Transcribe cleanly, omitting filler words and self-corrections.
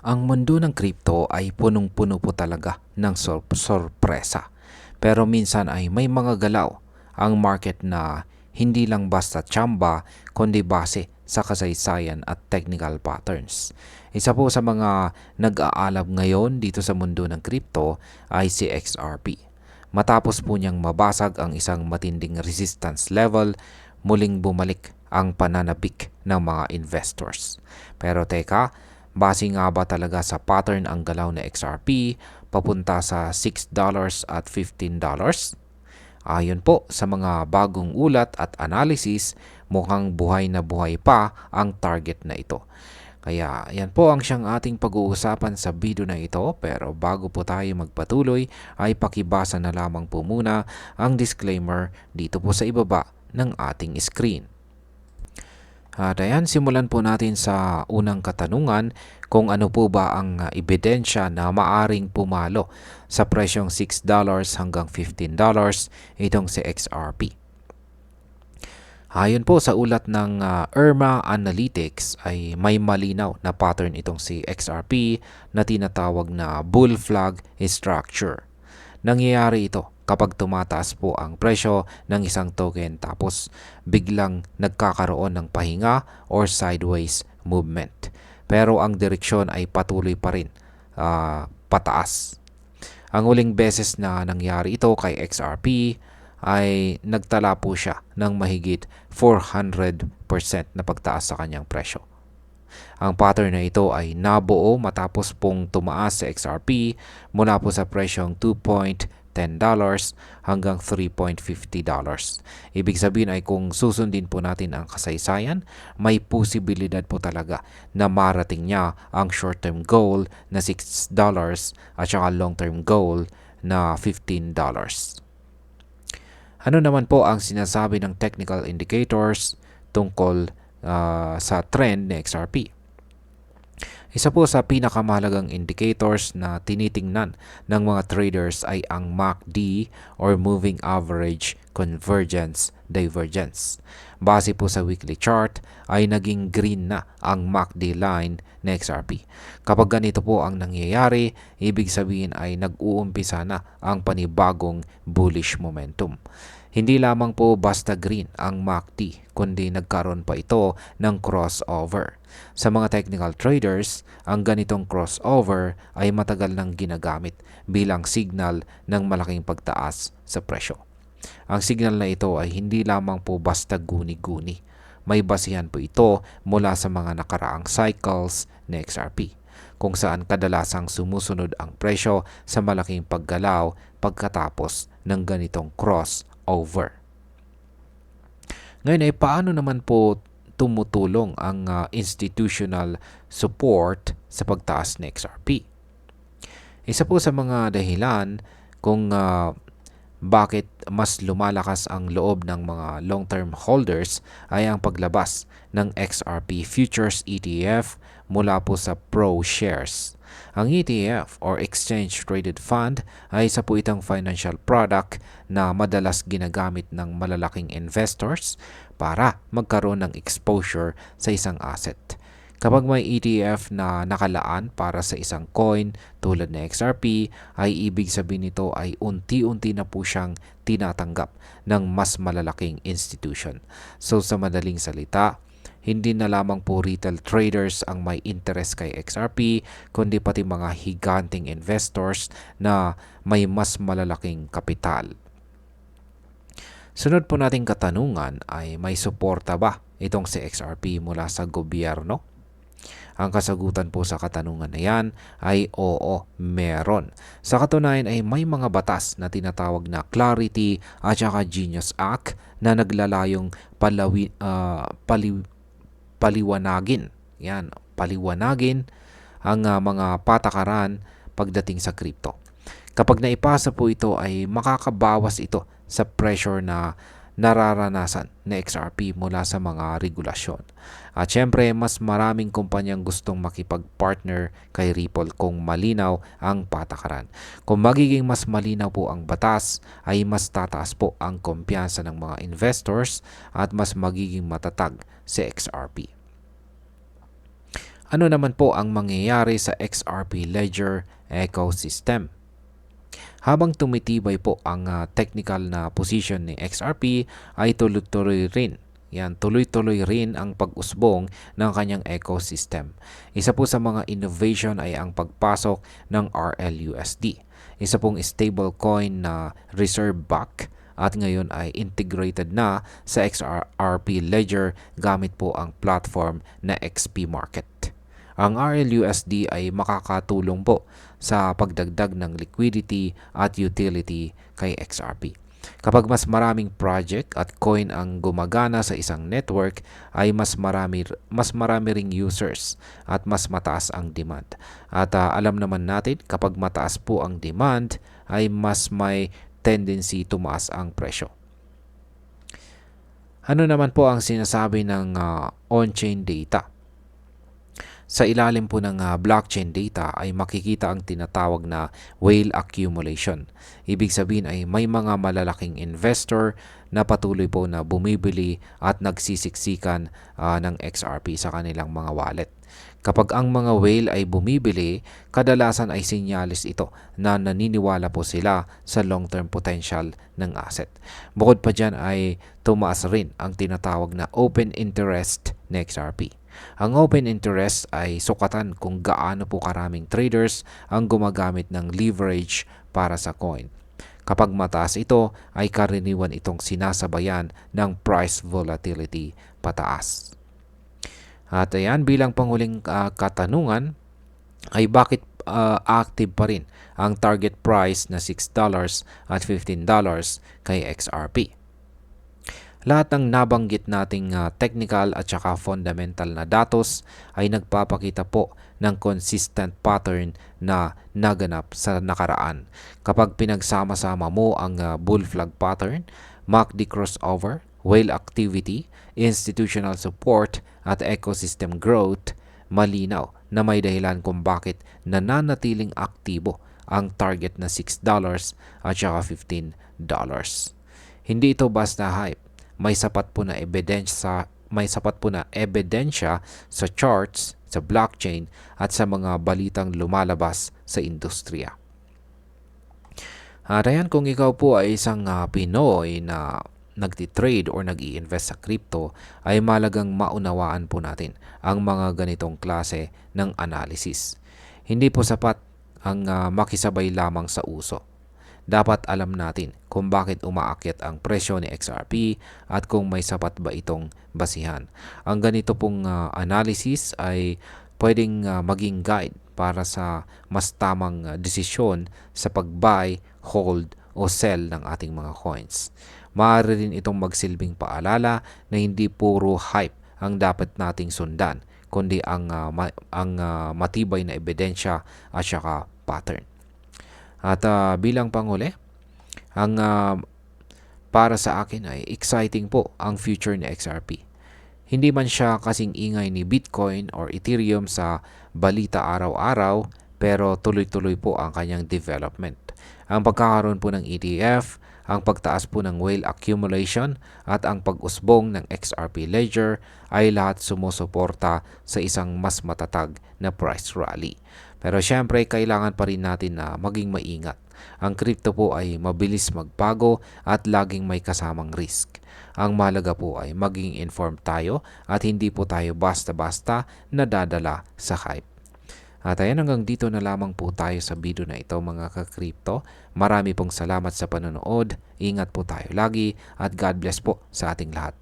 Ang mundo ng crypto ay punong-puno po talaga ng sorpresa. Pero minsan ay may mga galaw ang market na hindi lang basta tsamba kundi base sa kasaysayan at technical patterns. Isa po sa mga nag-aalab ngayon dito sa mundo ng crypto ay si XRP. Matapos po niyang mabasag ang isang matinding resistance level, muling bumalik ang pananabik ng mga investors. Pero teka, base nga ba talaga sa pattern ang galaw na XRP papunta sa $6 at $15? Ayon po sa mga bagong ulat at analysis, mukhang buhay na buhay pa ang target na ito. Kaya yan po ang siyang ating pag-uusapan sa video na ito, pero bago po tayo magpatuloy ay pakibasa na lamang po muna ang disclaimer dito po sa ibaba ng ating screen. At ayan, simulan po natin sa unang katanungan kung ano po ba ang ebidensya na maaring pumalo sa presyong $6 hanggang $15 itong si XRP. Ayon po sa ulat ng IRMA Analytics ay may malinaw na pattern itong si XRP na tinatawag na bull flag structure. Nangyayari ito kapag tumataas po ang presyo ng isang token tapos biglang nagkakaroon ng pahinga or sideways movement. Pero ang direksyon ay patuloy pa rin pataas. Ang huling beses na nangyari ito kay XRP ay nagtala po siya ng mahigit 400% na pagtaas sa kanyang presyo. Ang pattern na ito ay nabuo matapos pong tumaas sa XRP mula po sa presyong $2.10 hanggang $3.50. Ibig sabihin ay kung susundin po natin ang kasaysayan, may posibilidad po talaga na marating niya ang short-term goal na $6 at saka long-term goal na $15. Ano naman po ang sinasabi ng technical indicators tungkol sa trend ni XRP? Isa po sa pinakamahalagang indicators na tinitingnan ng mga traders ay ang MACD or Moving Average Convergence Divergence. Base po sa weekly chart ay naging green na ang MACD line ng XRP. Kapag ganito po ang nangyayari, ibig sabihin ay nag-uumpisa na ang panibagong bullish momentum. Hindi lamang po basta green ang MACD, kundi nagkaroon pa ito ng crossover. Sa mga technical traders, ang ganitong crossover ay matagal nang ginagamit bilang signal ng malaking pagtaas sa presyo. Ang signal na ito ay hindi lamang po basta guni-guni. May basihan po ito mula sa mga nakaraang cycles ng XRP, kung saan kadalasang sumusunod ang presyo sa malaking paggalaw pagkatapos ng ganitong crossover. Ngayon ay paano naman po tumutulong ang institutional support sa pagtaas ng XRP? Isa po sa mga dahilan kung bakit mas lumalakas ang loob ng mga long-term holders ay ang paglabas ng XRP Futures ETF mula po sa Pro Shares. Ang ETF or Exchange Traded Fund ay isa po itong financial product na madalas ginagamit ng malalaking investors para magkaroon ng exposure sa isang asset. Kapag may ETF na nakalaan para sa isang coin tulad ng XRP, ay ibig sabihin nito ay unti-unti na po siyang tinatanggap ng mas malalaking institution. So sa madaling salita, hindi na lamang po retail traders ang may interest kay XRP, kundi pati mga higanting investors na may mas malalaking kapital. Sunod po nating katanungan ay may suporta ba itong si XRP mula sa gobyerno? Ang kasagutan po sa katanungan na yan ay oo, meron. Sa katunayan ay may mga batas na tinatawag na Clarity at saka Genius Act na naglalayong paliwanagin ang mga patakaran pagdating sa crypto. Kapag naipasa po ito ay makakabawas ito sa pressure na nararanasan na XRP mula sa mga regulasyon. At syempre, mas maraming kumpanyang gustong makipag-partner kay Ripple kung malinaw ang patakaran. Kung magiging mas malinaw po ang batas, ay mas tataas po ang kumpiyansa ng mga investors at mas magiging matatag si XRP. Ano naman po ang mangyayari sa XRP Ledger ecosystem? Habang tumitibay po ang technical na position ni XRP ay tuloy-tuloy rin. Tuloy-tuloy rin ang pag-usbong ng kanyang ecosystem. Isa po sa mga innovation ay ang pagpasok ng RLUSD. Isa pong stablecoin na reserve-backed at ngayon ay integrated na sa XRP Ledger gamit po ang platform na XP Market. Ang RLUSD ay makakatulong po sa pagdagdag ng liquidity at utility kay XRP. Kapag mas maraming project at coin ang gumagana sa isang network, ay mas marami ring users at mas mataas ang demand. At alam naman natin, kapag mataas po ang demand, ay mas may tendency tumaas ang presyo. Ano naman po ang sinasabi ng on-chain data? Sa ilalim po ng blockchain data ay makikita ang tinatawag na whale accumulation. Ibig sabihin ay may mga malalaking investor na patuloy po na bumibili at nagsisiksikan ng XRP sa kanilang mga wallet. Kapag ang mga whale ay bumibili, kadalasan ay sinyalis ito na naniniwala po sila sa long-term potential ng asset. Bukod pa dyan ay tumaas rin ang tinatawag na open interest ng XRP. Ang open interest ay sukatan kung gaano po karaming traders ang gumagamit ng leverage para sa coin. Kapag mataas ito, ay karaniwan itong sinasabayan ng price volatility pataas. At ayan, bilang panghuling katanungan, ay bakit active pa rin ang target price na $6 at $15 kay XRP? Lahat ng nabanggit nating technical at saka fundamental na datos ay nagpapakita po ng consistent pattern na naganap sa nakaraan. Kapag pinagsama-sama mo ang bull flag pattern, MACD crossover, whale activity, institutional support at ecosystem growth, malinaw na may dahilan kung bakit nananatiling aktibo ang target na $6 at saka $15. Hindi ito basta hype. May sapat po na ebidensya sa charts, sa blockchain at sa mga balitang lumalabas sa industriya. At ayan, kung ikaw po ay isang Pinoy na nagtitrade or nag-i-invest sa crypto, ay malagang maunawaan po natin ang mga ganitong klase ng analysis. Hindi po sapat ang makisabay lamang sa uso. Dapat alam natin kung bakit umaakyat ang presyo ni XRP at kung may sapat ba itong basihan. Ang ganito pong analysis ay pwedeng maging guide para sa mas tamang desisyon sa pag-buy, hold o sell ng ating mga coins. Maaari rin itong magsilbing paalala na hindi puro hype ang dapat nating sundan, kundi ang matibay na ebidensya at saka pattern. At bilang panghuli, ang para sa akin ay exciting po ang future ni XRP. Hindi man siya kasing ingay ni Bitcoin or Ethereum sa balita araw-araw, pero tuloy-tuloy po ang kanyang development. Ang pagkakaroon po ng ETF, ang pagtaas po ng whale accumulation at ang pag-usbong ng XRP Ledger ay lahat sumusuporta sa isang mas matatag na price rally. Pero syempre, kailangan pa rin natin na maging maingat. Ang crypto po ay mabilis magbago at laging may kasamang risk. Ang mahalaga po ay maging informed tayo at hindi po tayo basta-basta nadadala sa hype. At ayan, hanggang dito na lamang po tayo sa video na ito mga ka-crypto. Marami pong salamat sa panonood. Ingat po tayo lagi at God bless po sa ating lahat.